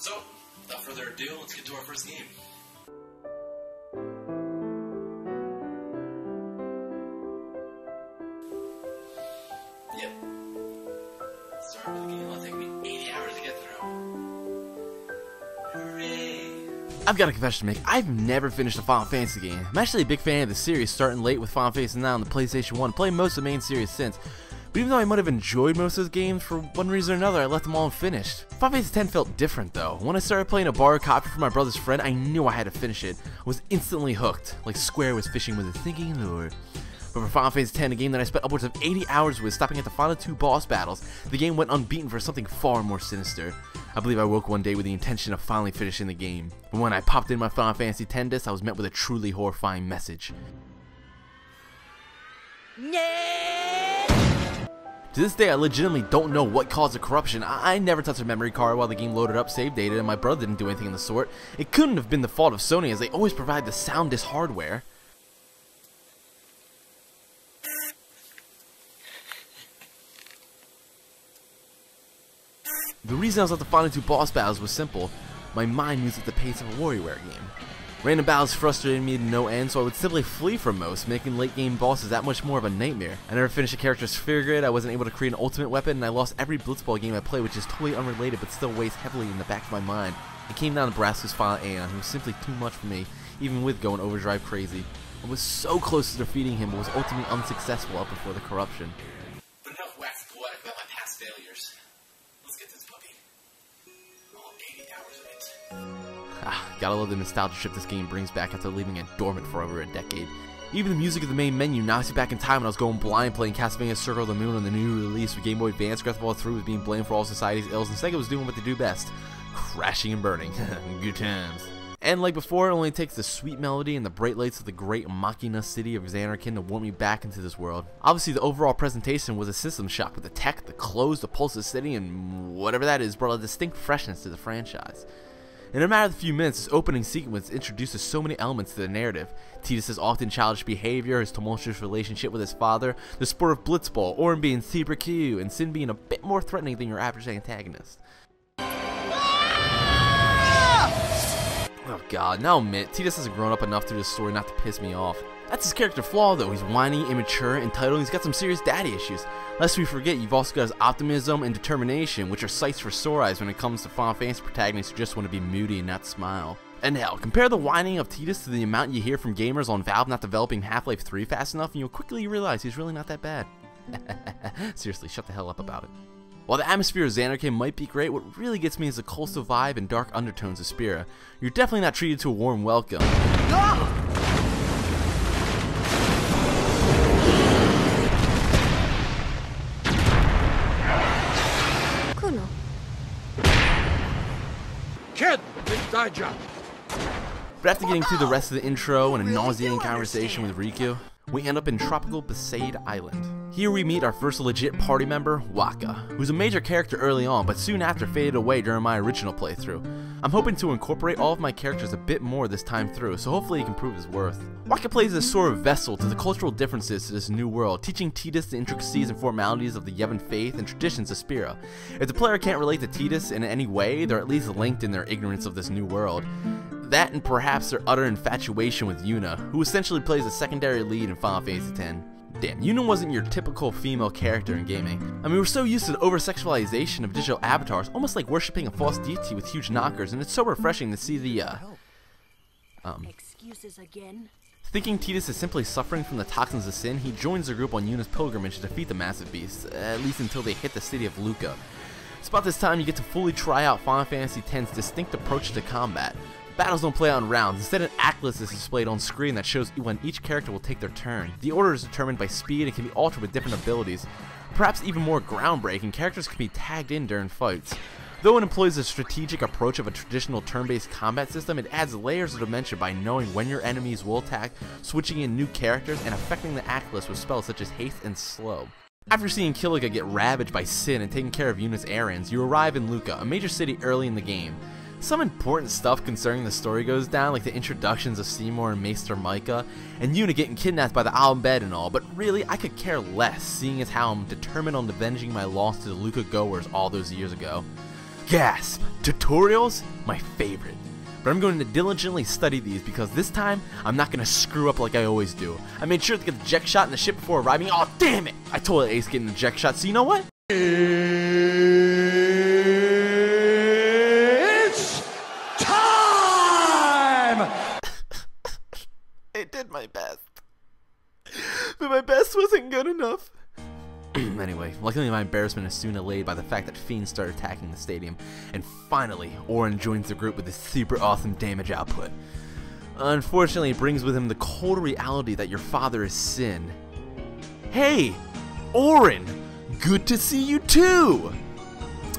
So, without further ado, let's get to our first game. Yep. Start with the game. It'll take me 80 hours to get through. Hooray! I've got a confession to make. I've never finished a Final Fantasy game. I'm actually a big fan of the series, starting late with Final Fantasy 9 on the PlayStation 1, playing most of the main series since. But even though I might have enjoyed most of those games, for one reason or another, I left them all unfinished. Final Fantasy 10 felt different though. When I started playing a borrowed copy from my brother's friend, I knew I had to finish it. I was instantly hooked, like Square was fishing with a thinking lure. But for Final Fantasy 10, a game that I spent upwards of 80 hours with, stopping at the final 2 boss battles, the game went unbeaten for something far more sinister. I believe I woke one day with the intention of finally finishing the game. But when I popped in my Final Fantasy 10 disc, I was met with a truly horrifying message. To this day, I legitimately don't know what caused the corruption. I never touched a memory card while the game loaded up save data, and my brother didn't do anything of the sort. It couldn't have been the fault of Sony, as they always provide the soundest hardware. The reason I was at the final 2 boss battles was simple. My mind moves at the pace of a WarioWare game. Random battles frustrated me to no end, so I would simply flee from most, making late game bosses that much more of a nightmare. I never finished a character's sphere grid, I wasn't able to create an ultimate weapon, and I lost every Blitzball game I played, which is totally unrelated but still weighs heavily in the back of my mind. It came down to Brasco's final Aeon, who was simply too much for me, even with going overdrive crazy. I was so close to defeating him, but was ultimately unsuccessful up before the corruption. But enough wax poetic about my past failures. Let's get this puppy. All 80 hours of it. Gotta love the nostalgia trip this game brings back after leaving it dormant for over a decade. Even the music of the main menu knocks you back in time when I was going blind playing Castlevania Circle of the Moon on the new release with Game Boy Advance. Breath of All 3 was being blamed for all society's ills, and Sega was doing what they do best, crashing and burning. Good times. And like before, it only takes the sweet melody and the bright lights of the great Machina city of Xanarkand to warm me back into this world. Obviously, the overall presentation was a system shock, with the tech, the clothes, the pulse of the city, and whatever that is brought a distinct freshness to the franchise. In a matter of a few minutes, this opening sequence introduces so many elements to the narrative. Tidus' often childish behavior, his tumultuous relationship with his father, the sport of Blitzball, Auron being super cute, and Sin being a bit more threatening than your average antagonist. Oh god, now admit, Tidus hasn't grown up enough through this story not to piss me off. That's his character flaw though, he's whiny, immature, entitled, and he's got some serious daddy issues. Lest we forget, you've also got his optimism and determination, which are sights for sore eyes when it comes to Final Fantasy protagonists who just want to be moody and not smile. And hell, compare the whining of Tidus to the amount you hear from gamers on Valve not developing Half-Life 3 fast enough, and you'll quickly realize he's really not that bad. Seriously, shut the hell up about it. While the atmosphere of Xanarkand might be great, what really gets me is the coastal vibe and dark undertones of Spira. You're definitely not treated to a warm welcome. Kid, big die job. But after getting through the rest of the intro and a nauseating conversation with Riku, we end up in tropical Besaid Island. Here we meet our first legit party member, Wakka, who's a major character early on, but soon after faded away during my original playthrough. I'm hoping to incorporate all of my characters a bit more this time through, so hopefully he can prove his worth. Wakka plays as a sort of vessel to the cultural differences to this new world, teaching Tidus the intricacies and formalities of the Yevon faith and traditions of Spira. If the player can't relate to Tidus in any way, they're at least linked in their ignorance of this new world. That and perhaps their utter infatuation with Yuna, who essentially plays a secondary lead in Final Fantasy X. Damn, Yuna wasn't your typical female character in gaming. I mean, we're so used to the over-sexualization of digital avatars, almost like worshipping a false deity with huge knockers, and it's so refreshing to see the, Excuses again? Thinking Tidus is simply suffering from the toxins of sin, he joins the group on Yuna's pilgrimage to defeat the massive beasts, at least until they hit the city of Luca. It's about this time you get to fully try out Final Fantasy X's distinct approach to combat. Battles don't play out in rounds, instead an act list is displayed on screen that shows when each character will take their turn. The order is determined by speed and can be altered with different abilities. Perhaps even more groundbreaking, characters can be tagged in during fights. Though it employs a strategic approach of a traditional turn-based combat system, it adds layers of dimension by knowing when your enemies will attack, switching in new characters, and affecting the act list with spells such as haste and slow. After seeing Killiga get ravaged by Sin and taking care of Yuna's errands, you arrive in Luca, a major city early in the game. Some important stuff concerning the story goes down, like the introductions of Seymour and Maester Micah, and Yuna getting kidnapped by the Al-Bed and all, but really, I could care less, seeing as how I'm determined on avenging my loss to the Luca goers all those years ago. Gasp! Tutorials? My favorite. But I'm going to diligently study these because this time, I'm not going to screw up like I always do. I made sure to get the eject shot in the ship before arriving. Oh, damn it! I totally aced getting the eject shot, so you know what? It's time! I did my best. But my best wasn't good enough. Anyway, luckily my embarrassment is soon allayed by the fact that fiends start attacking the stadium, and finally, Auron joins the group with his super awesome damage output. Unfortunately, it brings with him the cold reality that your father is Sin. Hey, Auron! Good to see you too!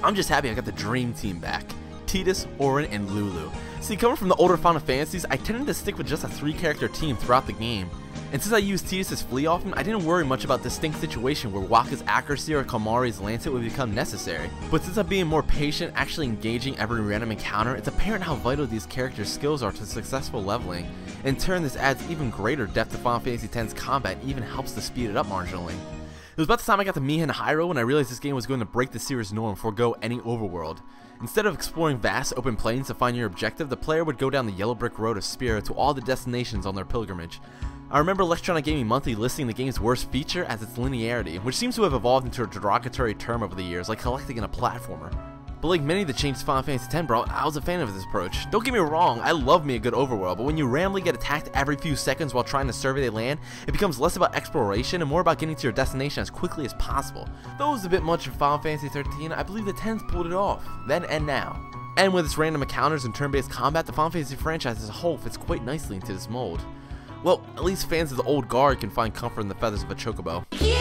I'm just happy I got the dream team back. Tidus, Auron, and Lulu. See, coming from the older Final Fantasies, I tended to stick with just a 3-character team throughout the game. And since I used Tidus' Flea often, I didn't worry much about distinct situation where Wakka's accuracy or Kalmari's Lancet would become necessary. But since I'm being more patient, actually engaging every random encounter, it's apparent how vital these characters' skills are to successful leveling. In turn, this adds even greater depth to Final Fantasy X's combat and even helps to speed it up marginally. It was about the time I got to Miha and Hyro when I realized this game was going to break the series norm and forego any overworld. Instead of exploring vast open plains to find your objective, the player would go down the yellow brick road of Spira to all the destinations on their pilgrimage. I remember Electronic Gaming Monthly listing the game's worst feature as its linearity, which seems to have evolved into a derogatory term over the years, like collecting in a platformer. But like many of the changes Final Fantasy X brought, I was a fan of this approach. Don't get me wrong, I love me a good overworld, but when you randomly get attacked every few seconds while trying to survey the land, it becomes less about exploration and more about getting to your destination as quickly as possible. Though it was a bit much in Final Fantasy XIII, I believe the 10s pulled it off, then and now. And with its random encounters and turn-based combat, the Final Fantasy franchise as a whole fits quite nicely into this mold. Well, at least fans of the old guard can find comfort in the feathers of a chocobo. Cute!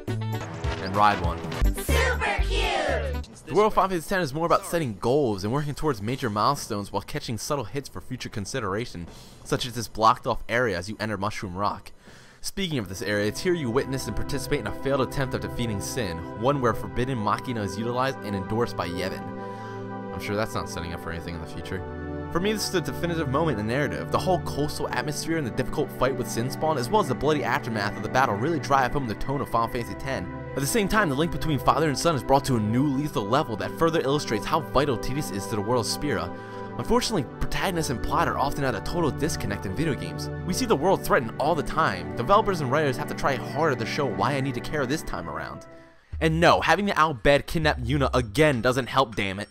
And ride one. Super cute! The world of Final Fantasy X is more about setting goals and working towards major milestones while catching subtle hits for future consideration, such as this blocked off area as you enter Mushroom Rock. Speaking of this area, it's here you witness and participate in a failed attempt of defeating Sin, one where Forbidden Machina is utilized and endorsed by Yevon. I'm sure that's not setting up for anything in the future. For me, this is the definitive moment in the narrative. The whole coastal atmosphere and the difficult fight with Sin Spawn, as well as the bloody aftermath of the battle, really drive home the tone of Final Fantasy X. At the same time, the link between father and son is brought to a new lethal level that further illustrates how vital Tidus is to the world of Spira. Unfortunately, protagonists and plot are often at a total disconnect in video games. We see the world threatened all the time. Developers and writers have to try harder to show why I need to care this time around. And no, having the Al Bhed kidnap Yuna again doesn't help, damn it.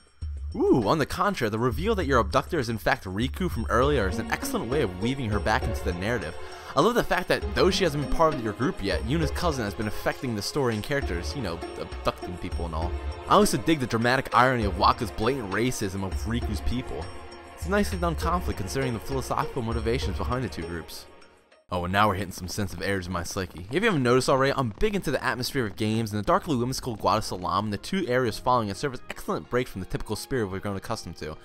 Ooh, on the contrary, the reveal that your abductor is in fact Riku from earlier is an excellent way of weaving her back into the narrative. I love the fact that though she hasn't been part of your group yet, Yuna's cousin has been affecting the story and characters, you know, abducting people and all. I also dig the dramatic irony of Wakka's blatant racism of Riku's people. It's a nicely done conflict considering the philosophical motivations behind the two groups. Oh, and now we're hitting some sensitive areas of my psyche. If you haven't noticed already, I'm big into the atmosphere of games, and the darkly whimsical Guadasalam and the two areas following it serve as excellent breaks from the typical spirit we've grown accustomed to.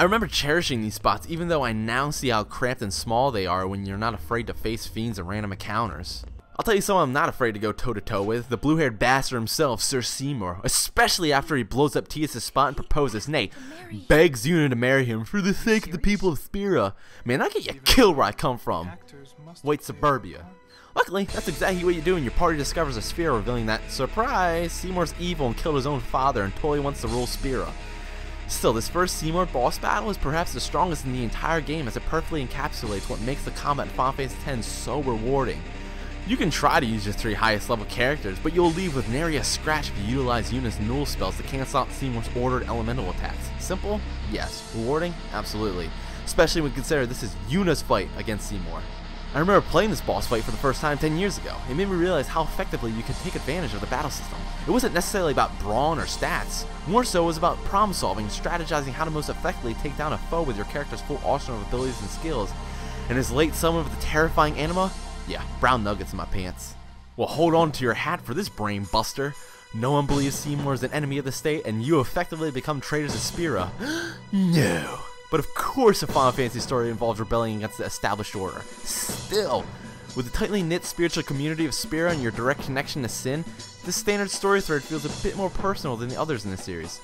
I remember cherishing these spots even though I now see how cramped and small they are when you're not afraid to face fiends and random encounters. I'll tell you someone I'm not afraid to go toe-to-toe with, the blue-haired bastard himself, Sir Seymour, especially after he blows up Tidus' spot and proposes, nay, begs Yuna to marry him for the sake of the people of Spira. Man, I'll get you killed where I come from. White suburbia. Luckily, that's exactly what you do when your party discovers a sphere revealing that, surprise, Seymour's evil and killed his own father and totally wants to rule Spira. Still, this first Seymour boss battle is perhaps the strongest in the entire game as it perfectly encapsulates what makes the combat in Final Fantasy X so rewarding. You can try to use your 3 highest level characters, but you'll leave with nary a scratch if you utilize Yuna's null spells to cancel out Seymour's ordered elemental attacks. Simple? Yes. Rewarding? Absolutely. Especially when consider this is Yuna's fight against Seymour. I remember playing this boss fight for the first time 10 years ago. It made me realize how effectively you can take advantage of the battle system. It wasn't necessarily about brawn or stats. More so, it was about problem solving and strategizing how to most effectively take down a foe with your character's full arsenal of abilities and skills. And his late summon with the terrifying anima? Yeah, brown nuggets in my pants. Well, hold on to your hat for this brain buster. No one believes Seymour is an enemy of the state, and you effectively become traitors to Spira. No. But of course a Final Fantasy story involves rebelling against the established order. Still, with the tightly knit spiritual community of Spira and your direct connection to Sin, this standard story thread feels a bit more personal than the others in the series.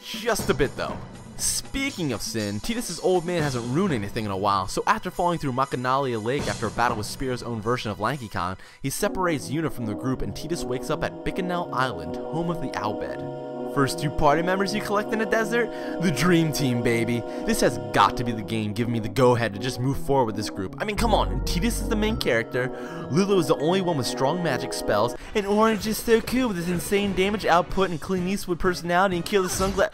Just a bit though. Speaking of Sin, Tidus' old man hasn't ruined anything in a while, so after falling through Makanalia Lake after a battle with Spira's own version of LankyCon, he separates Yuna from the group and Tidus wakes up at Bikanel Island, home of the Al Bhed. First 2 party members you collect in the desert? The dream team, baby. This has got to be the game giving me the go-ahead to just move forward with this group. I mean, come on, Tidus is the main character, Lulu is the only one with strong magic spells, and Orange is so cool with his insane damage output and Clint Eastwood personality and kill the sunglass.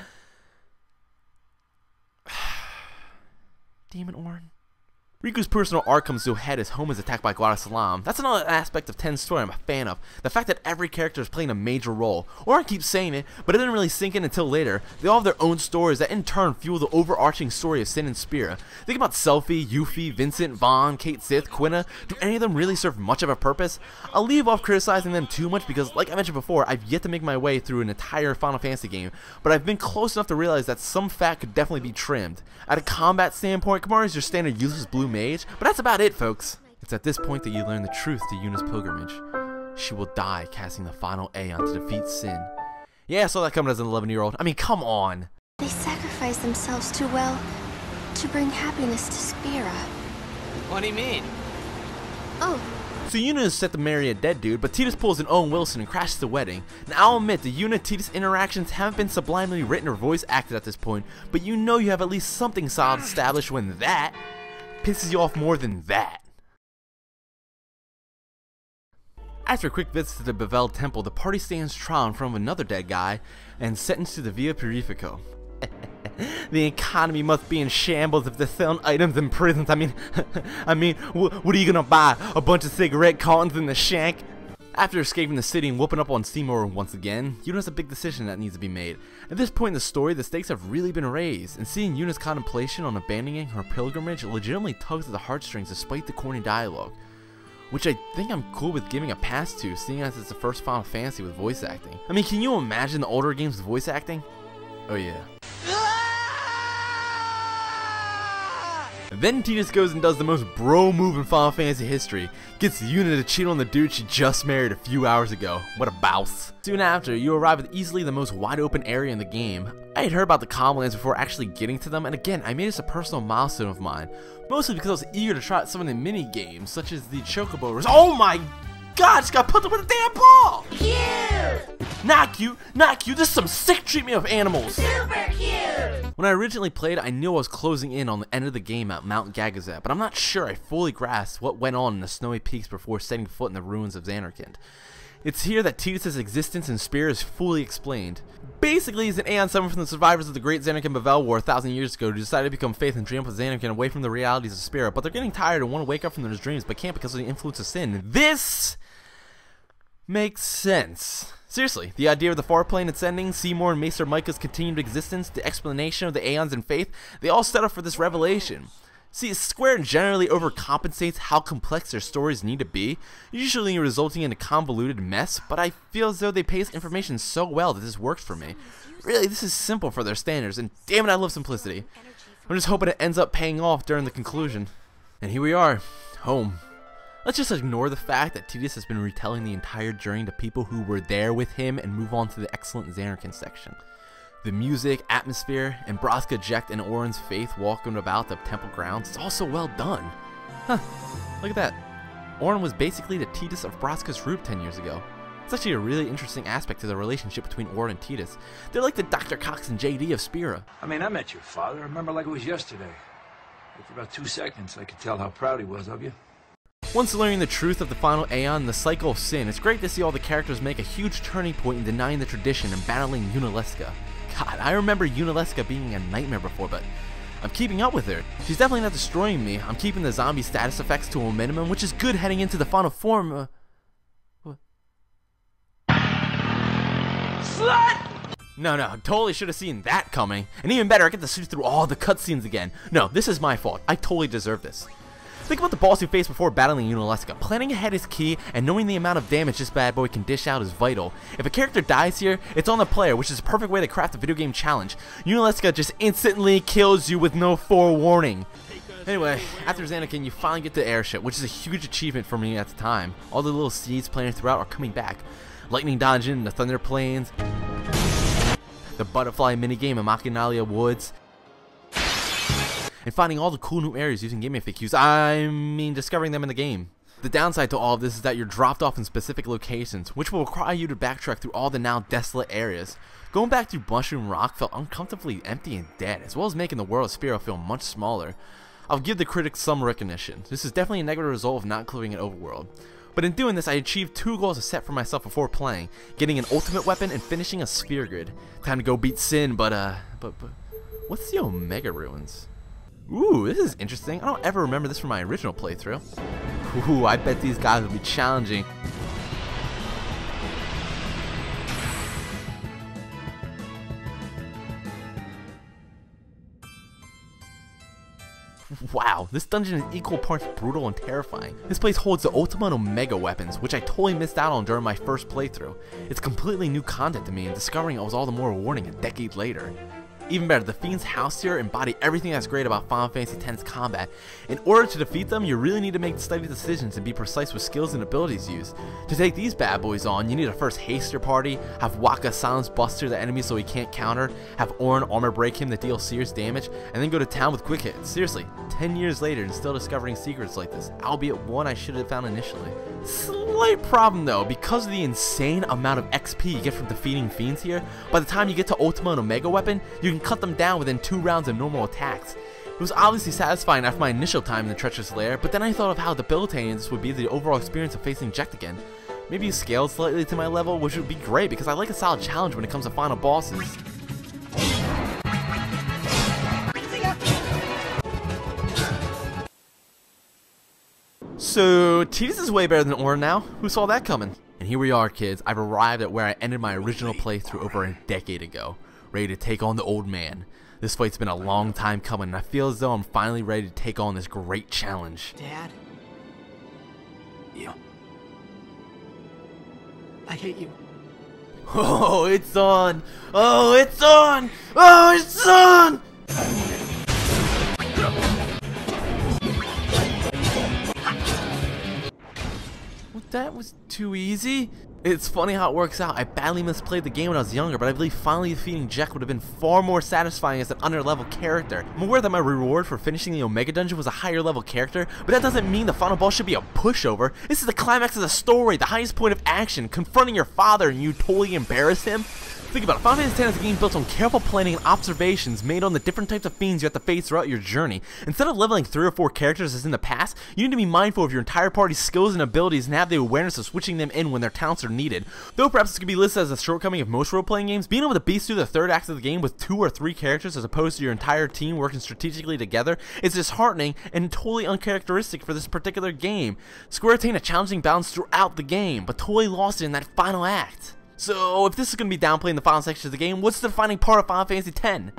Damn it, Orin. Riku's personal arc comes to a head as home is attacked by Guadasalam. That's another aspect of 10's story I'm a fan of. The fact that every character is playing a major role. Or I keep saying it, but it didn't really sink in until later. They all have their own stories that in turn fuel the overarching story of Sin and Spira. Think about Selphie, Yuffie, Vincent, Vaughn, Kate Sith, Quina. Do any of them really serve much of a purpose? I'll leave off criticizing them too much because, like I mentioned before, I've yet to make my way through an entire Final Fantasy game, but I've been close enough to realize that some fat could definitely be trimmed. At a combat standpoint, Kimahri is your standard useless blue mage, but that's about it, folks. It's at this point that you learn the truth to Yuna's pilgrimage. She will die casting the final Aeon to defeat Sin. Yeah, I saw that coming as an 11-year-old. I mean, come on. They sacrifice themselves too well to bring happiness to Spira. What do you mean? Oh, So Yuna is set to marry a dead dude, but Tidus pulls an Owen Wilson and crashes the wedding. Now I'll admit the Yuna-Tidus interactions haven't been sublimely written or voice acted at this point, but you know you have at least something solid established when that pisses you off more than that. After a quick visit to the Bevel Temple, the party stands trial in front of another dead guy and sentenced to the Via Purifico. The economy must be in shambles if they're selling items in prisons. I mean, what are you gonna buy? A bunch of cigarette cartons in the shank? After escaping the city and whooping up on Seymour once again, Yuna has a big decision that needs to be made. At this point in the story, the stakes have really been raised, and seeing Yuna's contemplation on abandoning her pilgrimage legitimately tugs at the heartstrings despite the corny dialogue. Which I think I'm cool with giving a pass to, seeing as it's the first Final Fantasy with voice acting. I mean, can you imagine the older games with voice acting? Oh yeah. Then Tidus goes and does the most bro move in Final Fantasy history. Gets Yuna to cheat on the dude she just married a few hours ago. What a bouse. Soon after, you arrive at easily the most wide open area in the game. I had heard about the Comlands before actually getting to them, and again, I made this a personal milestone of mine. Mostly because I was eager to try out some of the mini games, such as the Chocobo race. Oh my god, just got put up with a damn ball! Cute! Not cute, not cute, this is some sick treatment of animals! Super cute! When I originally played, I knew I was closing in on the end of the game at Mount Gagazet, but I'm not sure I fully grasped what went on in the snowy peaks before setting foot in the ruins of Zanarkand. It's here that Tidus' existence in Spira is fully explained. Basically, he's an Aeon summoned from the survivors of the Great Zanarkand Bevel War 1,000 years ago who decided to become faith and dream up with Zanarkand away from the realities of Spira, but they're getting tired and want to wake up from their dreams, but can't because of the influence of sin. This makes sense. Seriously, the idea of the far plane ascending, Seymour and Maester Micah's continued existence, the explanation of the Aeons and faith, they all set up for this revelation. See, Square generally overcompensates how complex their stories need to be, usually resulting in a convoluted mess, but I feel as though they pace information so well that this works for me. Really, this is simple for their standards, and damn it, I love simplicity. I'm just hoping it ends up paying off during the conclusion. And here we are, home. Let's just ignore the fact that Tidus has been retelling the entire journey to people who were there with him and move on to the excellent Zanarkand section. The music, atmosphere, and Braska, Jecht, and Orin's faith walking about the temple grounds, it's all so well done. Huh, look at that. Orin was basically the Tidus of Braska's group 10 years ago. It's actually a really interesting aspect to the relationship between Orin and Tidus. They're like the Dr. Cox and JD of Spira. I mean, I met your father. I remember like it was yesterday. For about 2 seconds, I could tell how proud he was of you. Once learning the truth of the final Aeon and the cycle of sin, it's great to see all the characters make a huge turning point in denying the tradition and battling Yunalesca. God, I remember Yunalesca being a nightmare before, but I'm keeping up with her. She's definitely not destroying me. I'm keeping the zombie status effects to a minimum, which is good heading into the final form. Slut! No, totally should have seen that coming. And even better, I get to see through all the cutscenes again. No, this is my fault. I totally deserve this. Think about the boss you face before battling Yunalesca. Planning ahead is key, and knowing the amount of damage this bad boy can dish out is vital. If a character dies here, it's on the player, which is a perfect way to craft a video game challenge. Yunalesca just instantly kills you with no forewarning. Anyway, after Zanarkand, you finally get the airship, which is a huge achievement for me at the time. All the little seeds planted throughout are coming back. Lightning Dungeon, the Thunder Plains, the Butterfly minigame in Makinalia Woods, and finding all the cool new areas using game FAQs. I mean, discovering them in the game. The downside to all of this is that you're dropped off in specific locations, which will require you to backtrack through all the now desolate areas. Going back through Mushroom Rock felt uncomfortably empty and dead, as well as making the world of Spiro feel much smaller. I'll give the critics some recognition. This is definitely a negative result of not clearing an overworld. But in doing this, I achieved 2 goals I set for myself before playing, getting an ultimate weapon and finishing a sphere grid. Time to go beat Sin, but what's the Omega Ruins? Ooh, this is interesting. I don't ever remember this from my original playthrough. Ooh, I bet these guys will be challenging. Wow, this dungeon is equal parts brutal and terrifying. This place holds the Ultima and Omega weapons, which I totally missed out on during my first playthrough. It's completely new content to me, and discovering it was all the more rewarding a decade later. Even better, the Fiend's house here embody everything that's great about Final Fantasy X's combat. In order to defeat them, you really need to make steady decisions and be precise with skills and abilities used. To take these bad boys on, you need to first haste your party, have Wakka silence Buster the enemy so he can't counter, have Auron armor break him to deal serious damage, and then go to town with quick hits. Seriously, 10 years later and still discovering secrets like this, albeit one I should have found initially. Slight problem though, because of the insane amount of XP you get from defeating Fiends here, by the time you get to Ultima and Omega weapon, you can cut them down within 2 rounds of normal attacks. It was obviously satisfying after my initial time in the treacherous lair, but then I thought of how debilitating this would be to the overall experience of facing Jecht again. Maybe scaled slightly to my level, which would be great because I like a solid challenge when it comes to final bosses. So, Tidus is way better than Auron now. Who saw that coming? And here we are, kids. I've arrived at where I ended my original playthrough over a decade ago, ready to take on the old man. This fight's been a long time coming, and I feel as though I'm finally ready to take on this great challenge. Dad? Yeah. I hate you. Oh, it's on! Oh, it's on! Oh, it's on! That was too easy. It's funny how it works out. I badly misplayed the game when I was younger, but I believe finally defeating Jecht would have been far more satisfying as an under-level character. I'm aware that my reward for finishing the Omega Dungeon was a higher level character, but that doesn't mean the final boss should be a pushover. This is the climax of the story, the highest point of action, confronting your father and you totally embarrass him. Think about it, Final Fantasy X is a game built on careful planning and observations made on the different types of fiends you have to face throughout your journey. Instead of leveling 3 or 4 characters as in the past, you need to be mindful of your entire party's skills and abilities and have the awareness of switching them in when their talents are needed. Though perhaps this could be listed as a shortcoming of most role-playing games, being able to beast through the 3rd act of the game with 2 or 3 characters as opposed to your entire team working strategically together is disheartening and totally uncharacteristic for this particular game. Square attained a challenging balance throughout the game, but totally lost it in that final act. So, if this is going to be downplaying the final section of the game, what's the defining part of Final Fantasy X?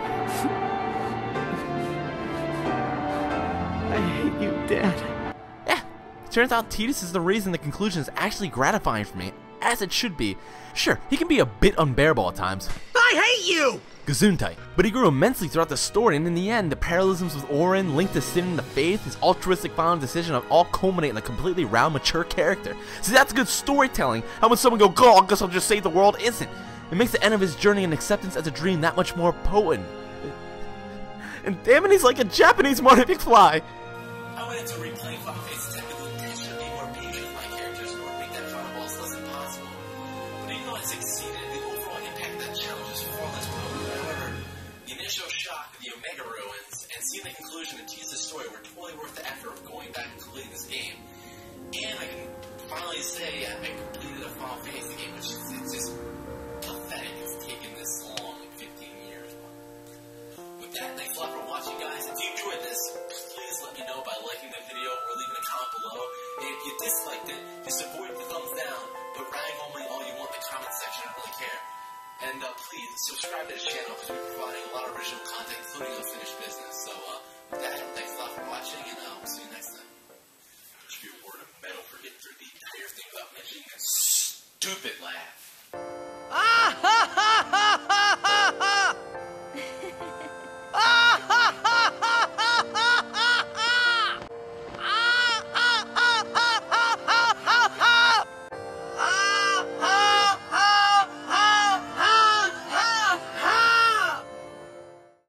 I hate you, Dad. Yeah, it turns out Tidus is the reason the conclusion is actually gratifying for me, as it should be. Sure, he can be a bit unbearable at times. I hate you! Gesundheit. But he grew immensely throughout the story, and in the end, the parallelisms with Auron, linked to sin and the faith, his altruistic final decision of all culminate in a completely round, mature character. See, that's good storytelling. How would someone go, "Oh, I guess I'll just save the world," isn't. It makes the end of his journey and acceptance as a dream that much more potent. And damn it, he's like a Japanese Marty McFly. I went into replaying Final Fantasy X with the intention of being more patient with my characters in order to make that final boss less impossible. But even though I succeeded, the overall impact of that challenge is far less potent. However, the initial shock of the Omega Ruins and seeing the conclusion and tease the story were totally worth the effort of going back and completing this game. And I can finally say I completed a Final Fantasy game, which is it's just pathetic it's taken this long, like 15 years. With that, thanks a lot for watching, guys. If you enjoyed this, please let me know by liking the video or leaving a comment below. And if you disliked it, just avoid the thumbs down, but rag on me all you want in the comment section. I don't really care. And please subscribe to the channel because we're providing a lot of original content, including unfinished business. So with that, thanks a lot for watching, and we'll see you next time. Should be a word of metal for getting through the entire thing without mentioning that stupid laugh.